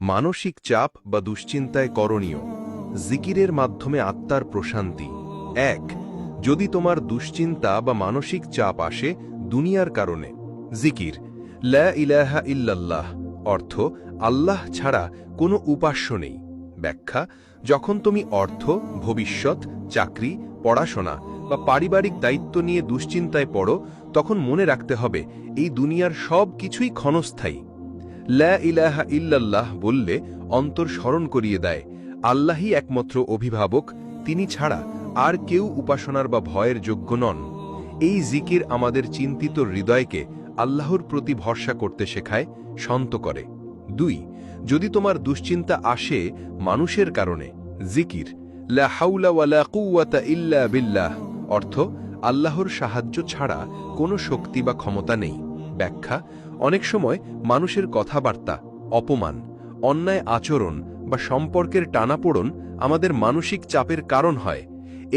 মানসিক চাপ বা দুশ্চিন্তায় করণীয় জিকিরের মাধ্যমে আত্মার প্রশান্তি। ১. যদি তোমার দুশ্চিন্তা বা মানসিক চাপ আসে দুনিয়ার কারণে, জিকির লা ইলাহা ইল্লাল্লাহ অর্থ আল্লাহ ছাড়া কোনো উপাস্য নেই। ব্যাখ্যা: যখন তুমি অর্থ, ভবিষ্যৎ, চাকরি, পড়াশোনা বা পারিবারিক দায়িত্ব নিয়ে দুশ্চিন্তায় পড়ো, তখন মনে রাখতে হবে এই দুনিয়ার সব কিছুই ক্ষণস্থায়ী। লা ইলাহা ইল্লাল্লাহ বললে অন্তর স্মরণ করিয়ে দেয় আল্লাহই একমাত্র অভিভাবক, তিনি ছাড়া আর কেউ উপাসনার বা ভয়ের যোগ্য নন। এই জিকির আমাদের চিন্তিত হৃদয়কে আল্লাহর প্রতি ভরসা করতে শেখায়, শান্ত করে। ২. যদি তোমার দুশ্চিন্তা আসে মানুষের কারণে, জিকির লা হাওলা ওয়ালা কুওয়াতা ইল্লা বিল্লাহ অর্থ আল্লাহর সাহায্য ছাড়া কোনো শক্তি বা ক্ষমতা নেই। ব্যাখ্যা: অনেক সময় মানুষের কথাবার্তা, অপমান, অন্যায় আচরণ বা সম্পর্কের টানাপোড়ন আমাদের মানসিক চাপের কারণ হয়।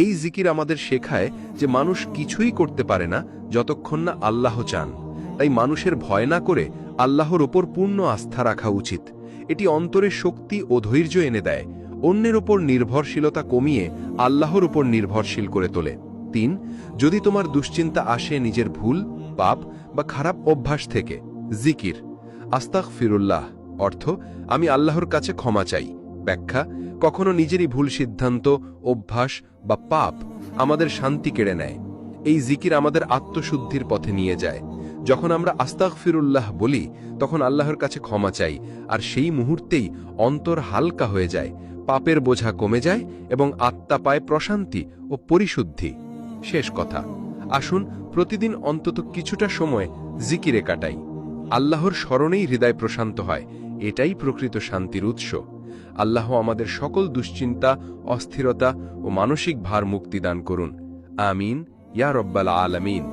এই জিকির আমাদের শেখায় যে মানুষ কিছুই করতে পারে না যতক্ষণ না আল্লাহ চান। তাই মানুষের ভয় না করে আল্লাহর ওপর পূর্ণ আস্থা রাখা উচিত। এটি অন্তরে শক্তি ও ধৈর্য এনে দেয়, অন্যের ওপর নির্ভরশীলতা কমিয়ে আল্লাহর ওপর নির্ভরশীল করে তোলে। ৩. যদি তোমার দুশ্চিন্তা আসে নিজের ভুল, পাপ বা খারাপ অভ্যাস থেকে, জিকির আস্তাগফিরুল্লাহ অর্থ আমি আল্লাহর কাছে ক্ষমা চাই। ব্যাখ্যা: কখনো নিজেরই ভুল সিদ্ধান্ত, অভ্যাস বা পাপ আমাদের শান্তি কেড়ে নেয়। এই জিকির আমাদের আত্মশুদ্ধির পথে নিয়ে যায়। যখন আমরা আস্তাগফিরুল্লাহ বলি তখন আল্লাহর কাছে ক্ষমা চাই, আর সেই মুহূর্তেই অন্তর হালকা হয়ে যায়, পাপের বোঝা কমে যায় এবং আত্মা পায় প্রশান্তি ও পরিশুদ্ধি। শেষ কথা, আসুন প্রতিদিন অন্তত কিছুটা সময় জিকিরে কাটাই। আল্লাহর স্মরণেই হৃদয় প্রশান্ত হয়, এটাই প্রকৃত শান্তির উৎস। আল্লাহ আমাদের সকল দুশ্চিন্তা, অস্থিরতা ও মানসিক ভার মুক্তি দান করুন। আমিন ইয়া রব্বাল আলামিন।